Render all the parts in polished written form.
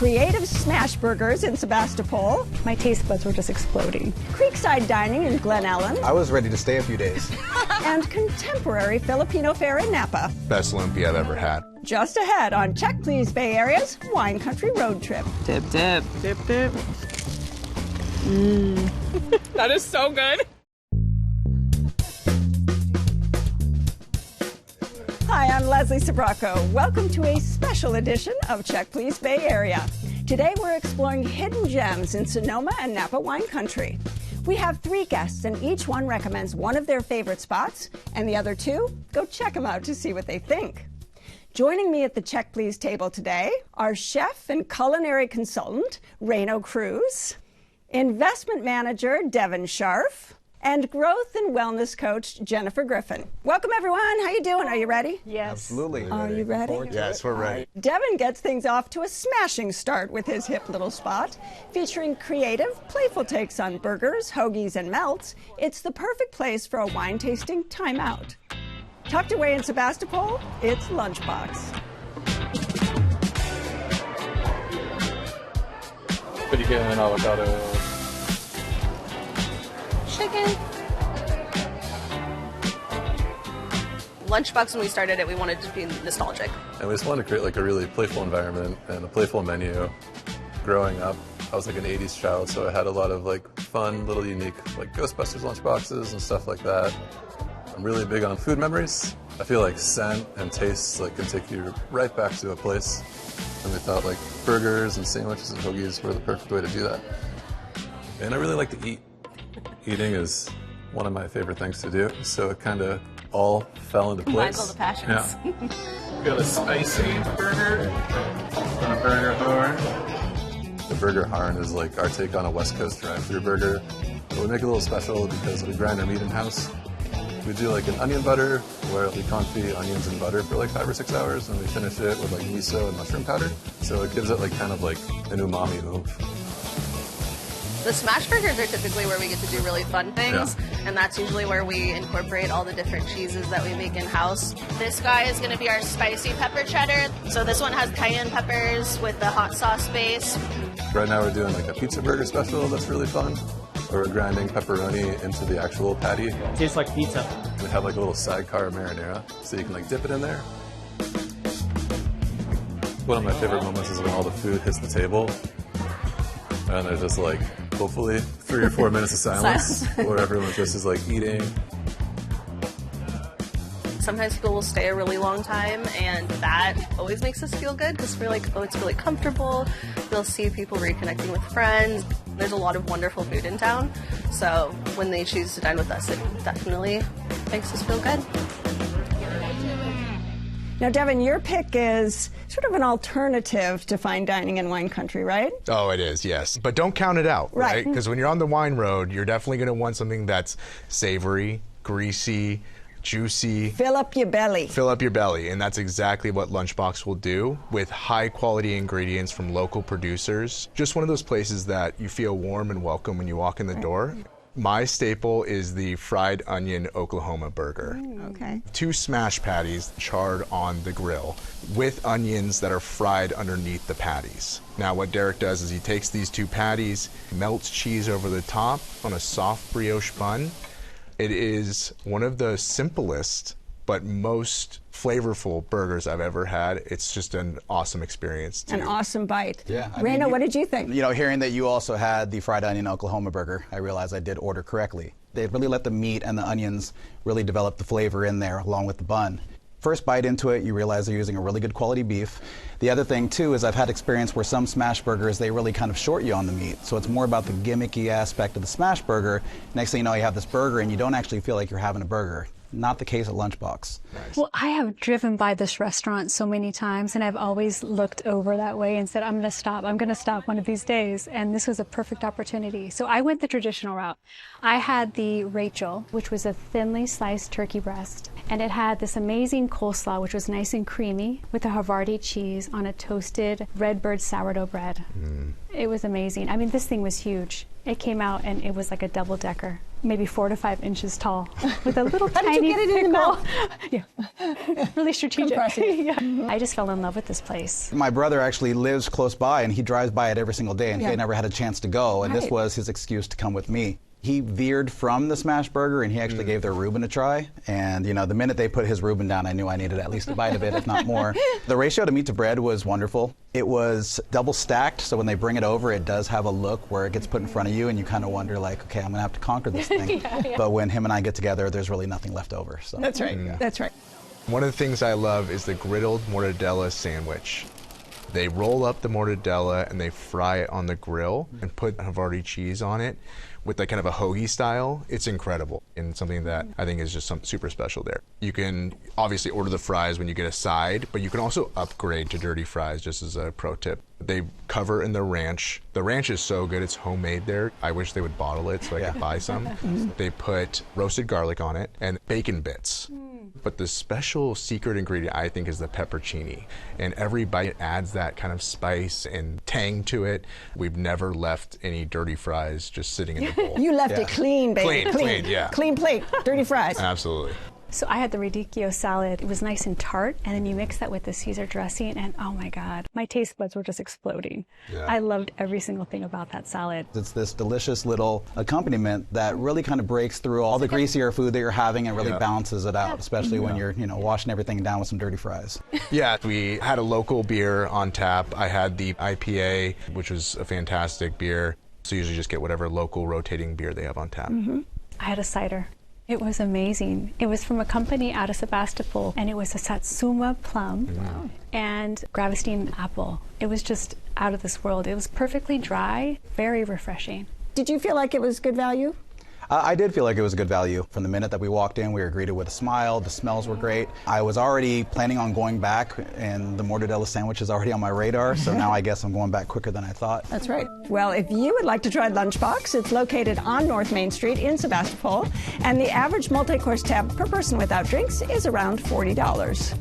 Creative smash burgers in Sebastopol. My taste buds were just exploding. Creekside dining in Glen Ellen. I was ready to stay a few days. And contemporary Filipino fare in Napa. Best lumpia I've ever had. Just ahead on Check Please Bay Area's Wine Country Road Trip. Dip, dip. Dip, dip. That is so good. Hi, I'm Leslie Sabraco. Welcome to a special edition of Check Please Bay Area. Today we're exploring hidden gems in Sonoma and Napa wine country. We have 3 guests, and each one recommends one of their favorite spots, and the other 2 go check them out to see what they think. Joining me at the Check Please table today are chef and culinary consultant Reno Cruz, investment manager Devin Scharf, and growth and wellness coach Jennifer Griffin. Welcome, everyone. How you doing? Are you ready? Yes. Absolutely. Are you ready? Yes, we're ready. Devin gets things off to a smashing start with his hip little spot. Featuring creative, playful takes on burgers, hoagies, and melts, it's the perfect place for a wine tasting timeout. Tucked away in Sebastopol, it's Lunchbox. Bacon, avocado. Chicken. Lunchbox, when we started it, we wanted to be nostalgic. And we just wanted to create like a really playful environment and a playful menu. Growing up, I was like an 80s child, so I had a lot of like fun, little unique like Ghostbusters lunchboxes and stuff like that. I'm really big on food memories. I feel like scent and taste like can take you right back to a place. And we thought like burgers and sandwiches and hoagies were the perfect way to do that. And I really like to eat. Eating is one of my favorite things to do, so it kind of all fell into place. Combines all the passions. Yeah. Got a spicy burger and a burger horn. The burger horn is like our take on a West Coast drive-thru burger. But we make it a little special because we grind our meat in-house. We do like an onion butter where we confit onions in butter for like 5 or 6 hours, and we finish it with like miso and mushroom powder. So it gives it like kind of like an umami oomph. The smash burgers are typically where we get to do really fun things, and that's usually where we incorporate all the different cheeses that we make in-house. This guy is going to be our spicy pepper cheddar. So this one has cayenne peppers with the hot sauce base. Right now we're doing like a pizza burger special that's really fun. Where we're grinding pepperoni into the actual patty. Tastes like pizza. We have like a little sidecar marinara, so you can like dip it in there. One of my favorite moments is when all the food hits the table, and there's just like, hopefully, 3 or 4 minutes of silence, where everyone just is like eating. Sometimes people will stay a really long time, and that always makes us feel good because we're like, oh, it's really comfortable. We'll see people reconnecting with friends. There's a lot of wonderful food in town, so when they choose to dine with us, it definitely makes us feel good. Now, Devin, your pick is sort of an alternative to fine dining in wine country, right? Oh, it is, yes. But don't count it out, right? Because when you're on the wine road, you're definitely going to want something that's savory, greasy, juicy. Fill up your belly. Fill up your belly, and that's exactly what Lunchbox will do with high-quality ingredients from local producers. Just one of those places that you feel warm and welcome when you walk in the door. My staple is the fried onion Oklahoma burger. Okay. 2 smash patties charred on the grill with onions that are fried underneath the patties. Now what Derek does is he takes these 2 patties, melts cheese over the top on a soft brioche bun. It is one of the simplest but most flavorful burgers I've ever had. It's just an awesome experience. An awesome bite. Yeah. Reno, what did you think? You know, hearing that you also had the fried onion Oklahoma burger, I realized I did order correctly. They really let the meat and the onions really develop the flavor in there along with the bun. First bite into it, you realize they're using a really good quality beef. The other thing too is I've had experience where some smash burgers, they really kind of short you on the meat. So it's more about the gimmicky aspect of the smash burger. Next thing you know, you have this burger and you don't actually feel like you're having a burger. Not the case at Lunchbox. Nice. Well, I have driven by this restaurant so many times, and I've always looked over that way and said, I'm going to stop one of these days. And this was a perfect opportunity. So I went the traditional route. I had the Rachel, which was a thinly sliced turkey breast. And it had this amazing coleslaw, which was nice and creamy, with a Havarti cheese on a toasted Redbird sourdough bread. It was amazing. I mean, this thing was huge. It came out and it was like a double-decker, maybe 4 to 5 inches tall, with a little How tiny did you get it in the mouth? Yeah, really strategic. Yeah. I just fell in love with this place. My brother actually lives close by, and he drives by it every single day, and he had never had a chance to go, and this was his excuse to come with me. He veered from the smash burger, and he actually gave their Reuben a try. And, you know, the minute they put his Reuben down, I knew I needed at least a bite of it, if not more. The ratio to meat to bread was wonderful. It was double stacked, so when they bring it over, it does have a look where it gets put in front of you, and you kind of wonder, like, okay, I'm going to have to conquer this thing. But when him and I get together, there's really nothing left over. So. That's right. That's right. One of the things I love is the griddled mortadella sandwich. They roll up the mortadella and they fry it on the grill and put Havarti cheese on it with like kind of a hoagie style. It's incredible and something that I think is just something super special there. You can obviously order the fries when you get a side, but you can also upgrade to dirty fries, just as a pro tip. They cover in the ranch. The ranch is so good, it's homemade there. I wish they would bottle it so I could buy some. They put roasted garlic on it and bacon bits. But the special secret ingredient, I think, is the peppercini. And every bite adds that kind of spice and tang to it. We've never left any dirty fries just sitting in the bowl. You left it clean, baby. Clean, yeah. Clean plate, dirty fries. Absolutely. So I had the radicchio salad. It was nice and tart, and then you mix that with the Caesar dressing, and oh my God, my taste buds were just exploding. I loved every single thing about that salad. It's this delicious little accompaniment that really kind of breaks through all the greasier food that you're having and really balances it out, especially when you're, you know, washing everything down with some dirty fries. Yeah, we had a local beer on tap. I had the IPA, which was a fantastic beer. So you usually just get whatever local rotating beer they have on tap. I had a cider. It was amazing. It was from a company out of Sebastopol, and it was a Satsuma plum and Gravestine apple. It was just out of this world. It was perfectly dry, very refreshing. Did you feel like it was good value? I did feel like it was a good value. From the minute that we walked in, we were greeted with a smile. The smells were great. I was already planning on going back, and the mortadella sandwich is already on my radar, so now I guess I'm going back quicker than I thought. That's right. Well, if you would like to try Lunchbox, it's located on North Main Street in Sebastopol, and the average multi-course tab per person without drinks is around $40.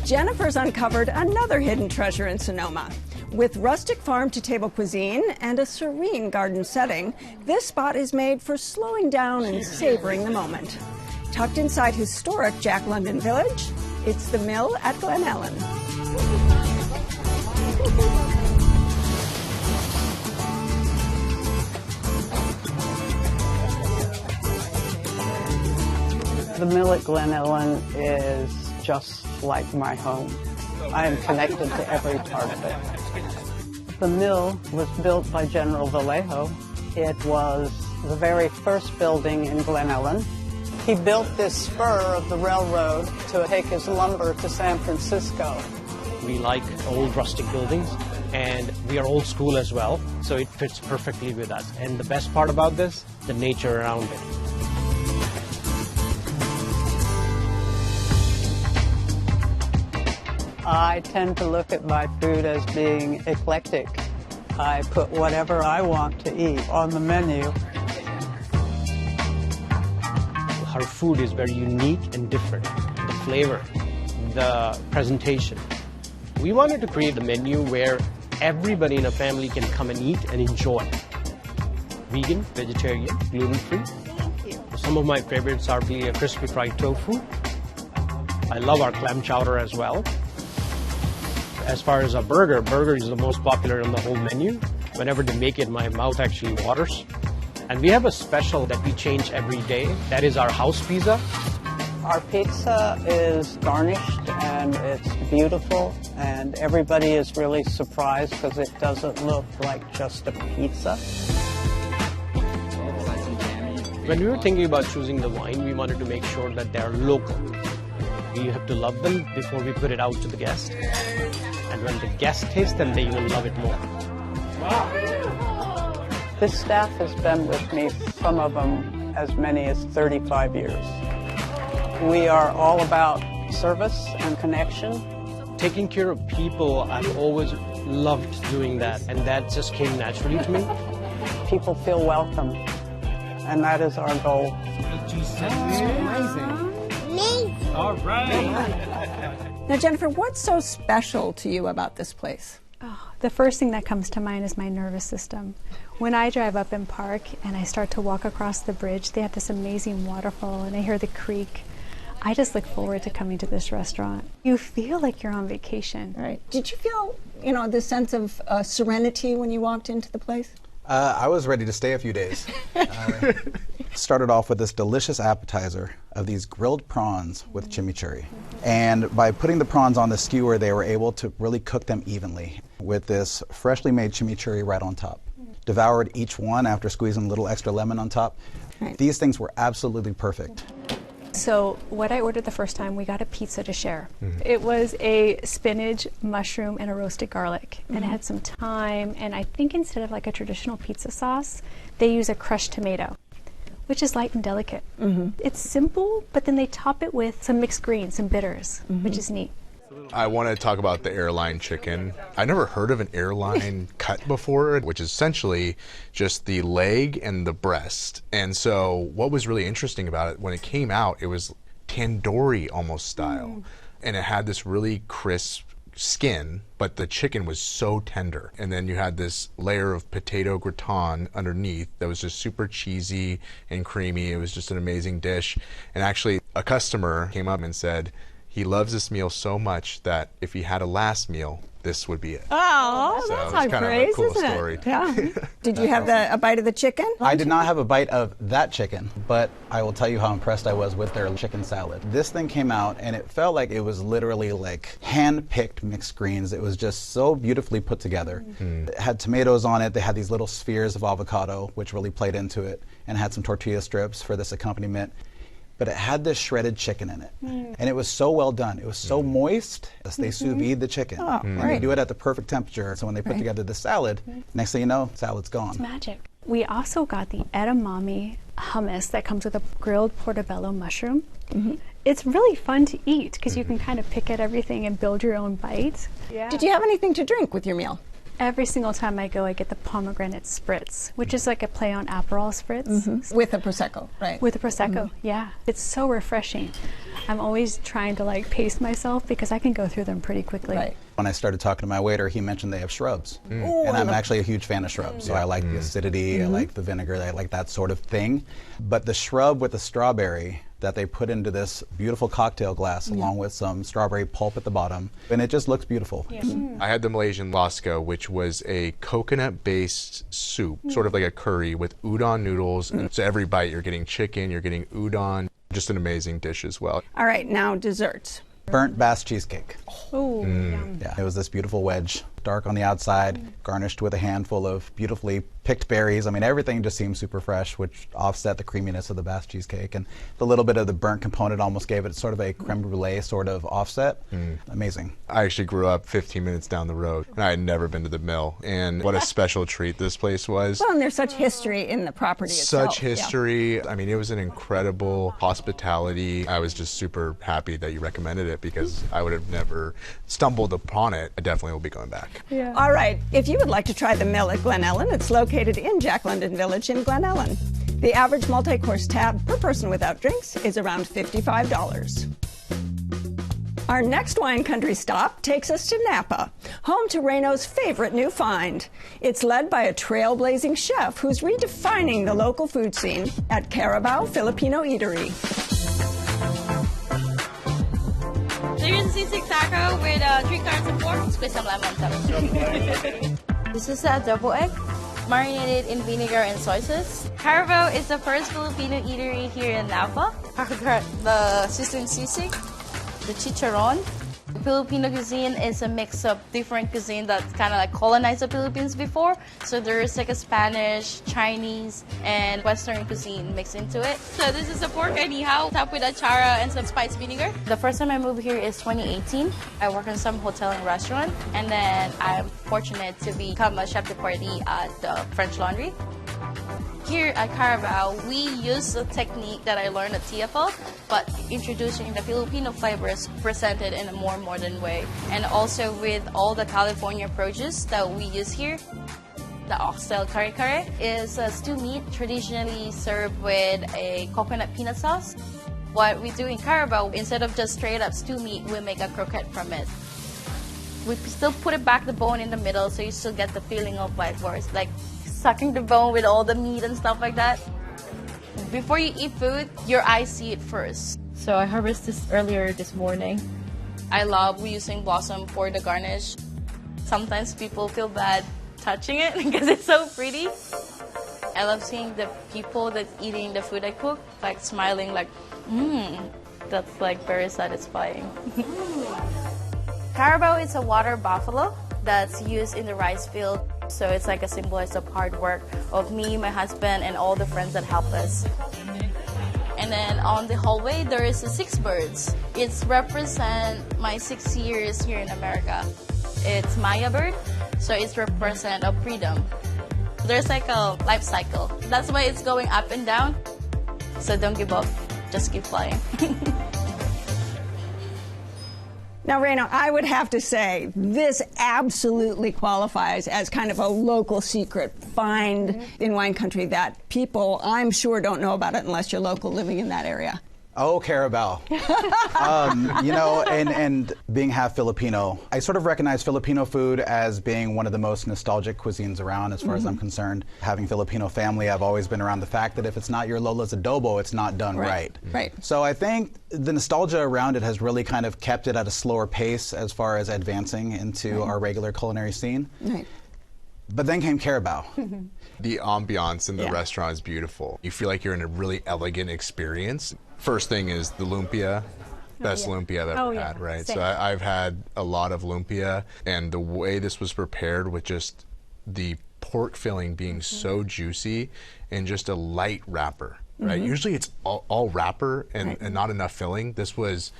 Jennifer's uncovered another hidden treasure in Sonoma. With rustic farm-to-table cuisine and a serene garden setting, this spot is made for slowing down and savoring the moment. Tucked inside historic Jack London Village, it's the Mill at Glen Ellen. The Mill at Glen Ellen is just like my home. I am connected to every part of it. The mill was built by General Vallejo. It was the very first building in Glen Ellen. He built this spur of the railroad to take his lumber to San Francisco. We like old rustic buildings, and we are old school as well, so it fits perfectly with us. And the best part about this, the nature around it. I tend to look at my food as being eclectic. I put whatever I want to eat on the menu. Our food is very unique and different. The flavor, the presentation. We wanted to create a menu where everybody in a family can come and eat and enjoy. Vegan, vegetarian, gluten-free. Thank you. Some of my favorites are the crispy fried tofu. I love our clam chowder as well. As far as a burger is the most popular on the whole menu. Whenever they make it, my mouth actually waters. And we have a special that we change every day. That is our house pizza. Our pizza is garnished and it's beautiful, and everybody is really surprised because it doesn't look like just a pizza. When we were thinking about choosing the wine, we wanted to make sure that they are local. We have to love them before we put it out to the guest. And when the guests taste them, they even love it more. This staff has been with me, some of them as many as 35 years. We are all about service and connection. Taking care of people, I've always loved doing that, and that just came naturally to me. People feel welcome, and that is our goal. Amazing. All right. Now, Jennifer, what's so special to you about this place? Oh, the first thing that comes to mind is my nervous system. When I drive up and park and I start to walk across the bridge, they have this amazing waterfall and I hear the creek. I just look forward to coming to this restaurant. You feel like you're on vacation. Right. Did you feel, this sense of serenity when you walked into the place? I was ready to stay a few days. Started off with this delicious appetizer of these grilled prawns with chimichurri. And by putting the prawns on the skewer, they were able to really cook them evenly with this freshly made chimichurri right on top. Devoured each one after squeezing a little extra lemon on top. Right. These things were absolutely perfect. So what I ordered the first time, we got a pizza to share. It was a spinach, mushroom, and a roasted garlic. And it had some thyme, and I think instead of like a traditional pizza sauce, they use a crushed tomato, which is light and delicate. It's simple, but then they top it with some mixed greens, some bitters, which is neat. I want to talk about the airline chicken. I never heard of an airline cut before, which is essentially just the leg and the breast. And so what was really interesting about it, when it came out, it was tandoori almost style. And it had this really crisp skin, but the chicken was so tender. And then you had this layer of potato gratin underneath that was just super cheesy and creamy. It was just an amazing dish. And actually, a customer came up and said, he loves this meal so much that if he had a last meal, this would be it. Oh, So that's it's high kind of a praise, cool isn't story. it? Yeah. Did you have a bite of the chicken? I did not have a bite of that chicken, but I will tell you how impressed I was with their chicken salad. This thing came out and it felt like it was literally like hand-picked mixed greens. It was just so beautifully put together. It had tomatoes on it. They had these little spheres of avocado, which really played into it, and had some tortilla strips for this accompaniment. But it had this shredded chicken in it. And it was so well done. It was so moist. They sous vide the chicken. Oh, And right. they do it at the perfect temperature. So when they put together the salad, next thing you know, salad's gone. It's magic. We also got the edamame hummus that comes with a grilled portobello mushroom. It's really fun to eat because you can kind of pick at everything and build your own bite. Yeah. Did you have anything to drink with your meal? Every single time I go, I get the pomegranate spritz, which is like a play on Aperol spritz. With a Prosecco, right? With a Prosecco, yeah. It's so refreshing. I'm always trying to like pace myself because I can go through them pretty quickly. Right. When I started talking to my waiter, he mentioned they have shrubs. Ooh, And I I'm love- actually a huge fan of shrubs. So I like the acidity, I like the vinegar, I like that sort of thing. But the shrub with the strawberry that they put into this beautiful cocktail glass along with some strawberry pulp at the bottom, and it just looks beautiful. I had the Malaysian lasco, which was a coconut-based soup, sort of like a curry with udon noodles. And so every bite you're getting chicken, you're getting udon. Just an amazing dish as well. All right, now desserts. Burnt Bass cheesecake. Oh, yum. Yeah, it was this beautiful wedge, dark on the outside, garnished with a handful of beautifully picked berries. I mean, everything just seemed super fresh, which offset the creaminess of the Bass cheesecake. And the little bit of the burnt component almost gave it sort of a creme brulee sort of offset. Amazing. I actually grew up 15 minutes down the road, and I had never been to the mill. And what a special treat this place was. Well, and there's such history in the property itself. Such history. I mean, it was an incredible hospitality. I was just super happy that you recommended it because I would have never stumbled upon it. I definitely will be going back. Yeah. All right, if you would like to try the mill at Glen Ellen, it's located in Jack London Village in Glen Ellen. The average multi-course tab per person without drinks is around $55. Our next wine country stop takes us to Napa, home to Reno's favorite new find. It's led by a trailblazing chef who's redefining the local food scene at Carabao Filipino Eatery. There's a sisig taco with 3 carrots and pork. Squeeze some lemon on top. This is a double egg, marinated in vinegar and soy sauce. Carabao is the first Filipino eatery here in Napa. The sizzling sisig, the chicharron. Filipino cuisine is a mix of different cuisine that kind of like colonized the Philippines before. So there's like a Spanish, Chinese, and Western cuisine mixed into it. So this is a pork anihaw topped with achara and some spiced vinegar. The first time I moved here is 2018. I work in some hotel and restaurant, and then I'm fortunate to become a chef de partie at the French Laundry. Here at Carabao, we use a technique that I learned at TFL, but introducing the Filipino flavors presented in a more modern way. And also with all the California produce that we use here. The oxtail kare is a stew meat traditionally served with a coconut peanut sauce. What we do in Carabao, instead of just straight up stew meat, we make a croquette from it. We still put it back the bone in the middle, so you still get the feeling of like where it's like sucking the bone with all the meat and stuff like that. Before you eat food, your eyes see it first. So I harvested this earlier this morning. I love using blossom for the garnish. Sometimes people feel bad touching it because it's so pretty. I love seeing the people that's eating the food I cook, like smiling like, that's like very satisfying. Carabao is a water buffalo that's used in the rice field. So it's like a symbolize of hard work of me, my husband, and all the friends that help us. And then on the hallway, there is 6 birds. It's represent my 6 years here in America. It's Maya bird, so it's represent of freedom. There's like a life cycle. That's why it's going up and down. So don't give up, just keep flying. Now, Reina, I would have to say this absolutely qualifies as kind of a local secret find in wine country that people, I'm sure, don't know about it unless you're local living in that area. Oh, Carabao. You know, and being half Filipino, I sort of recognize Filipino food as being one of the most nostalgic cuisines around as far as I'm concerned. Having Filipino family, I've always been around the fact that if it's not your Lola's adobo, it's not done right. Right. So I think the nostalgia around it has really kind of kept it at a slower pace as far as advancing into our regular culinary scene. Right. But then came Carabao. The ambiance in the restaurant is beautiful. You feel like you're in a really elegant experience. First thing is the lumpia. Best lumpia I've ever had, right? Same. So I've had a lot of lumpia, and the way this was prepared with just the pork filling being so juicy and just a light wrapper, right? Usually it's all wrapper and not enough filling. This was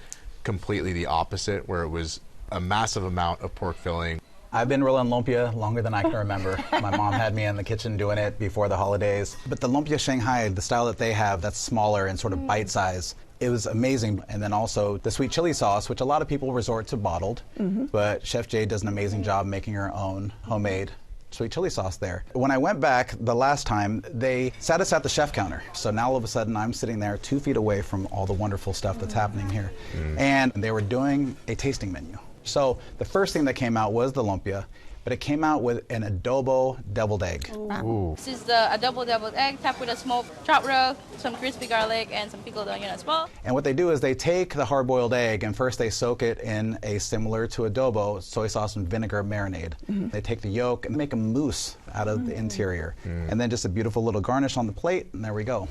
completely the opposite, where it was a massive amount of pork filling. I've been rolling lumpia longer than I can remember. My mom had me in the kitchen doing it before the holidays. But the lumpia Shanghai, the style that they have, that's smaller and sort of bite size, it was amazing. And then also the sweet chili sauce, which a lot of people resort to bottled, but Chef Jade does an amazing job making her own homemade sweet chili sauce there. When I went back the last time, they sat us at the chef counter. So now all of a sudden I'm sitting there 2 feet away from all the wonderful stuff that's happening here. And they were doing a tasting menu. So the first thing that came out was the lumpia, but it came out with an adobo deviled egg. Ooh. This is the adobo deviled egg topped with a smoked trout roe, some crispy garlic, and some pickled onion as well. And what they do is they take the hard-boiled egg and first they soak it in a similar to adobo soy sauce and vinegar marinade. They take the yolk and make a mousse out of the interior. And then just a beautiful little garnish on the plate, and there we go.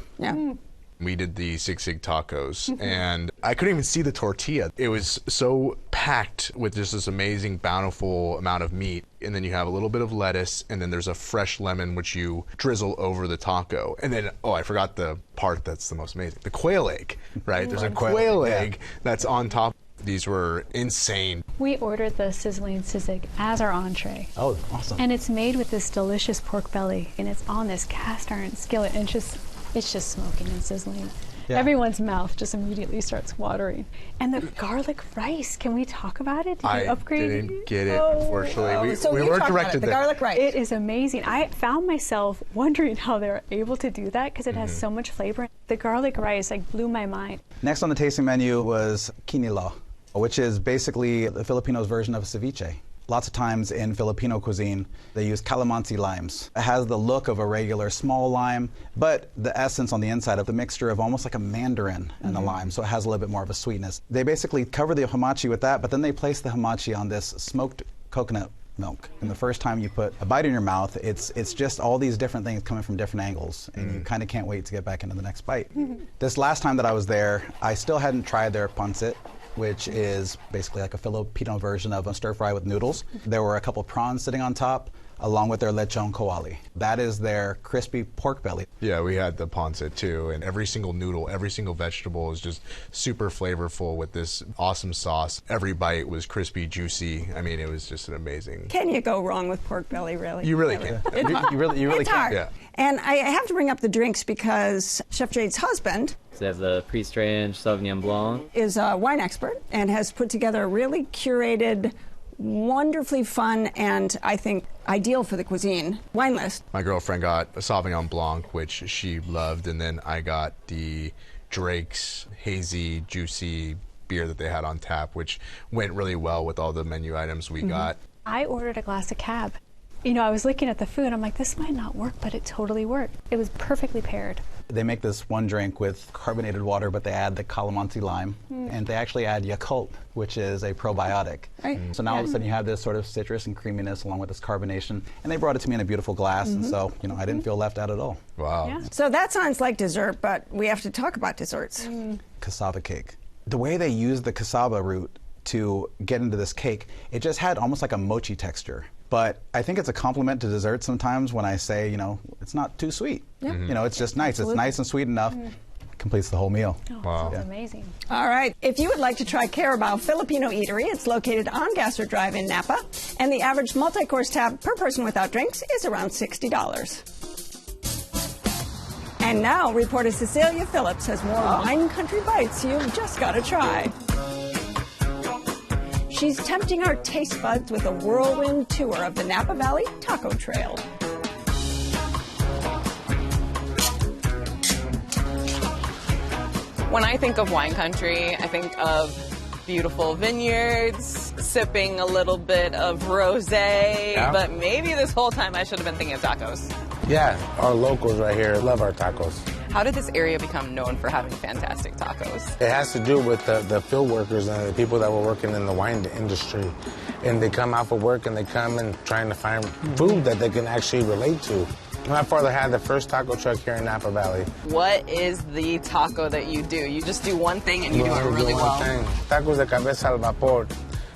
We did the sisig tacos, and I couldn't even see the tortilla. It was so packed with just this amazing, bountiful amount of meat. And then you have a little bit of lettuce, and then there's a fresh lemon, which you drizzle over the taco. And then, oh, I forgot the part that's the most amazing. The quail egg, right? There's a quail egg that's on top. These were insane. We ordered the sizzling sisig as our entree. Oh, awesome. And it's made with this delicious pork belly, and it's on this cast iron skillet, and it's just smoking and sizzling. Yeah. Everyone's mouth just immediately starts watering. And the garlic rice, can we talk about it? Did you upgrade? I didn't get it, unfortunately. So we weren't directed the there. garlic rice. It is amazing. I found myself wondering how they're able to do that because it has so much flavor. The garlic rice like blew my mind. Next on the tasting menu was kinilaw, which is basically the Filipinos' version of a ceviche. Lots of times in Filipino cuisine, they use calamansi limes. It has the look of a regular small lime, but the essence on the inside of the mixture of almost like a mandarin and the lime, so it has a little bit more of a sweetness. They basically cover the hamachi with that, but then they place the hamachi on this smoked coconut milk. And the first time you put a bite in your mouth, it's just all these different things coming from different angles, and you kind of can't wait to get back into the next bite. This last time that I was there, I still hadn't tried their pansit, which is basically like a Filipino version of a stir fry with noodles. There were a couple prawns sitting on top, along with their lechon kawali. That is their crispy pork belly. Yeah, we had the pansit too, and every single noodle, every single vegetable is just super flavorful with this awesome sauce. Every bite was crispy, juicy. I mean, it was just an amazing. Can you go wrong with pork belly, really? You really can. You really It's can. hard. Yeah. And I have to bring up the drinks because Chef Jade's husband So they have the pre-strange Sauvignon Blanc. is a wine expert and has put together a really curated wonderfully fun and, I think, ideal for the cuisine. Wine list. My girlfriend got a Sauvignon Blanc, which she loved, and then I got the Drake's hazy, juicy beer that they had on tap, which went really well with all the menu items we got. I ordered a glass of cab. You know, I was looking at the food, I'm like, this might not work, but it totally worked. It was perfectly paired. They make this one drink with carbonated water, but they add the calamansi lime, and they actually add Yakult, which is a probiotic. Right. So now all of a sudden you have this sort of citrus and creaminess along with this carbonation, and they brought it to me in a beautiful glass, and so, you know, I didn't feel left out at all. Wow. Yeah. So that sounds like dessert, but we have to talk about desserts. Cassava cake. The way they use the cassava root to get into this cake, it just had almost like a mochi texture. But I think it's a compliment to dessert sometimes when I say, you know, it's not too sweet. You know, it's just nice. It's nice and sweet enough. Completes the whole meal. Oh, Wow. sounds amazing. All right. If you would like to try Carabao Filipino Eatery, it's located on Gasser Drive in Napa, and the average multi-course tab per person without drinks is around $60. And now, reporter Cecilia Phillips has more wine country bites you've just got to try. She's tempting our taste buds with a whirlwind tour of the Napa Valley Taco Trail. When I think of wine country, I think of beautiful vineyards, sipping a little bit of rosé, but maybe this whole time I should have been thinking of tacos. Yeah, our locals right here love our tacos. How did this area become known for having fantastic tacos? It has to do with the field workers and the people that were working in the wine industry. And they come out for work and they come and trying to find food that they can actually relate to. My father had the first taco truck here in Napa Valley. What is the taco that you do? You just do one thing and you do it really well. Tacos de cabeza al vapor,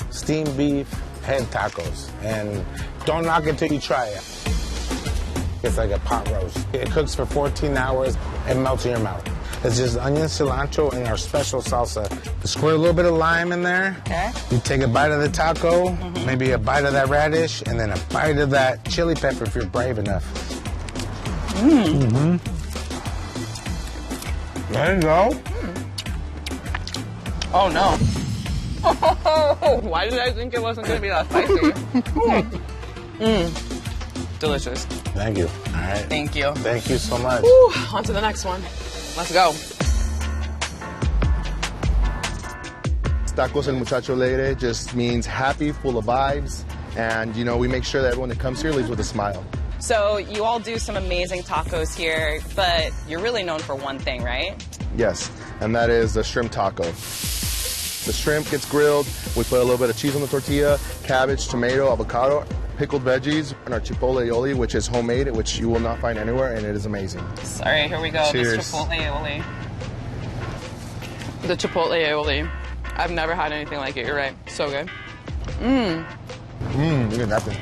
steamed beef, head tacos. And don't knock it till you try it. It's like a pot roast. It cooks for 14 hours and melts in your mouth. It's just onion, cilantro, and our special salsa. Squirt a little bit of lime in there. Okay. You take a bite of the taco, maybe a bite of that radish, and then a bite of that chili pepper if you're brave enough. There you go. Oh no. Why did I think it wasn't going to be that spicy? Delicious. Thank you. All right. Thank you. Thank you so much. Woo, on to the next one. Let's go. Tacos El Muchacho Alegre just means happy, full of vibes, and you know, we make sure that everyone that comes here leaves with a smile. So you all do some amazing tacos here, but you're really known for one thing, right? Yes, and that is the shrimp taco. The shrimp gets grilled, we put a little bit of cheese on the tortilla, cabbage, tomato, avocado, pickled veggies, and our chipotle aioli, which is homemade, which you will not find anywhere, and it is amazing. All right, here we go. Cheers. This chipotle aioli. The chipotle aioli. I've never had anything like it. You're right. So good. Look at that thing.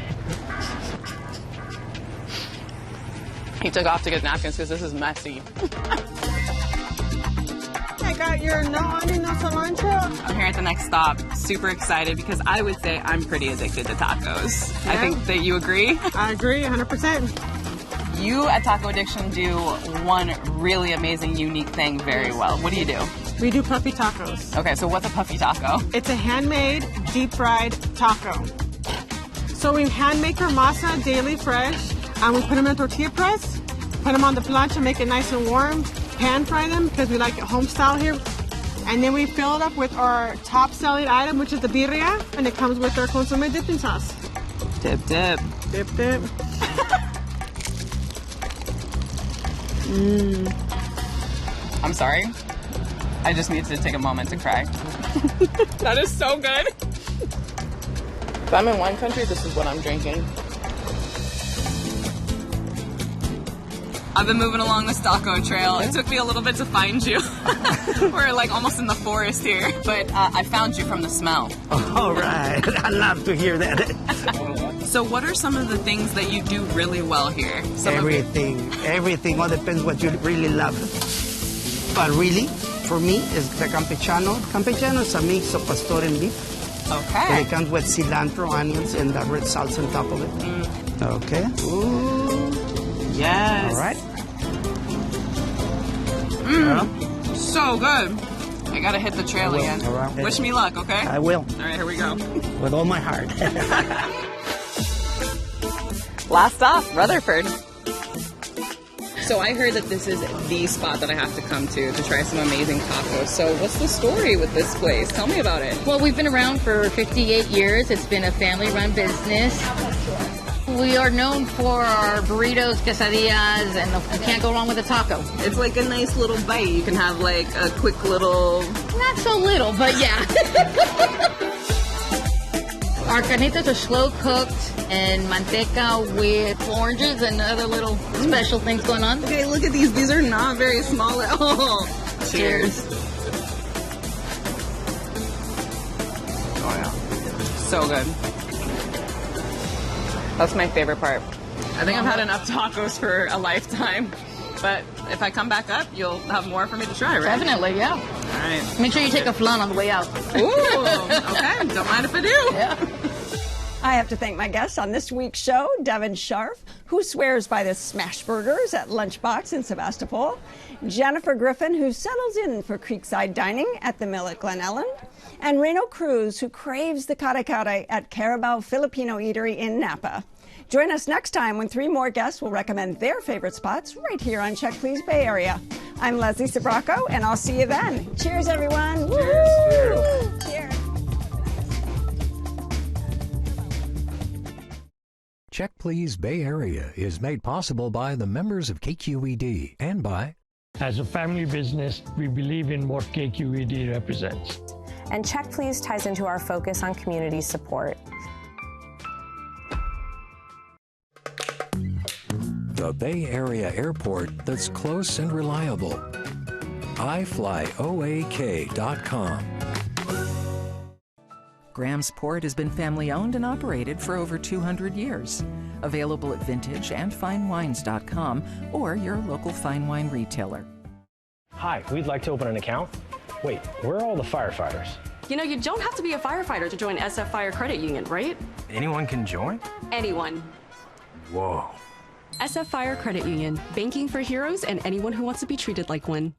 He took off to get napkins because this is messy. I got your no onion, no cilantro. I'm here at the next stop, super excited because I would say I'm pretty addicted to tacos. Yeah. I think that you agree? I agree, 100%. You at Taco Addiction do one really amazing, unique thing very well. What do you do? We do puffy tacos. Okay, so what's a puffy taco? It's a handmade, deep-fried taco. So we hand make our masa daily fresh, and we put them in a tortilla press, put them on the plancha, make it nice and warm, pan fry them because we like it home style here. And then we fill it up with our top selling item, which is the birria, and it comes with our consomme dipping sauce. Dip, dip. Dip, dip. I'm sorry. I just need to take a moment to cry. That is so good. If I'm in wine country, this is what I'm drinking. I've been moving along this taco trail. It took me a little bit to find you. We're like almost in the forest here. But I found you from the smell. All right. I love to hear that. So what are some of the things that you do really well here? Everything. All depends what you really love. But really, for me, is the campechano. Campechano is a mix of pastor and beef. Okay. And it comes with cilantro, onions, and the red salsa on top of it. Okay. Ooh. Yes. All right. So good. I gotta hit the trail again. All right. Wish me luck, okay? I will. All right, here we go. With all my heart. Last stop, Rutherford. So I heard that this is the spot that I have to come to try some amazing tacos. So what's the story with this place? Tell me about it. Well, we've been around for 58 years. It's been a family-run business. We are known for our burritos, quesadillas, and you can't go wrong with a taco. It's like a nice little bite. You can have like a quick little... Not so little, but yeah. Our carnitas are slow cooked and manteca with oranges and other little special things going on. Okay, look at these. These are not very small at all. Cheers. Oh yeah. So good. That's my favorite part. I think I've had enough tacos for a lifetime. But if I come back up, you'll have more for me to try, right? Definitely, yeah. All right. Make sure you take a flan on the way out. Ooh, okay. Don't mind if I do. Yeah. I have to thank my guests on this week's show, Devin Scharf, who swears by the smash burgers at Lunchbox in Sebastopol, Jennifer Griffin, who settles in for Creekside Dining at the Mill at Glen Ellen, and Reno Cruz, who craves the kare at Carabao Filipino Eatery in Napa. Join us next time when 3 more guests will recommend their favorite spots right here on Check Please Bay Area. I'm Leslie Sbrocco, and I'll see you then. Cheers, everyone. Cheers. Cheers. Check Please Bay Area is made possible by the members of KQED and by... As a family business, we believe in what KQED represents. And Check Please ties into our focus on community support. The Bay Area airport that's close and reliable. iFlyOAK.com. Graham's Port has been family-owned and operated for over 200 years. Available at vintage and finewines.com or your local fine wine retailer. Hi, we'd like to open an account. Wait, where are all the firefighters? You know, you don't have to be a firefighter to join SF Fire Credit Union, right? Anyone can join? Anyone. Whoa. SF Fire Credit Union, banking for heroes and anyone who wants to be treated like one.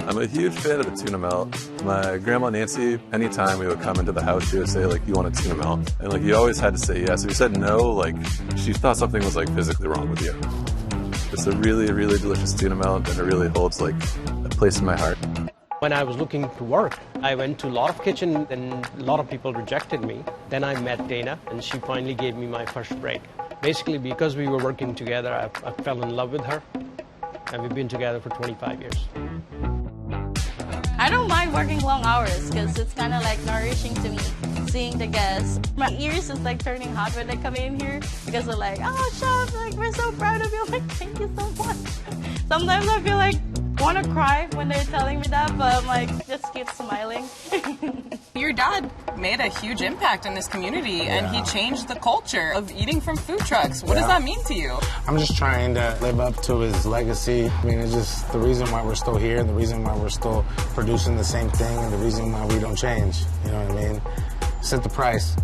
I'm a huge fan of the tuna melt. My grandma Nancy, anytime we would come into the house, she would say, like, you want a tuna melt? And, like, you always had to say yes. If you said no, like, she thought something was, like, physically wrong with you. It's a really, really delicious tuna melt, and it really holds, like, a place in my heart. When I was looking to work, I went to a lot of kitchen, and a lot of people rejected me. Then I met Dana, and she finally gave me my first break. Basically, because we were working together, I fell in love with her, and we've been together for 25 years. I don't mind working long hours because it's kind of like nourishing to me, seeing the guests. My ears is like turning hot when they come in here because they're like, oh, chef, like, we're so proud of you. I'm like, thank you so much. Sometimes I feel like I want to cry when they're telling me that, but I'm like, just keep smiling. Your dad made a huge impact in this community, and he changed the culture of eating from food trucks. What does that mean to you? I'm just trying to live up to his legacy. I mean, it's just the reason why we're still here, and the reason why we're still producing the same thing, and the reason why we don't change. You know what I mean? Set the price.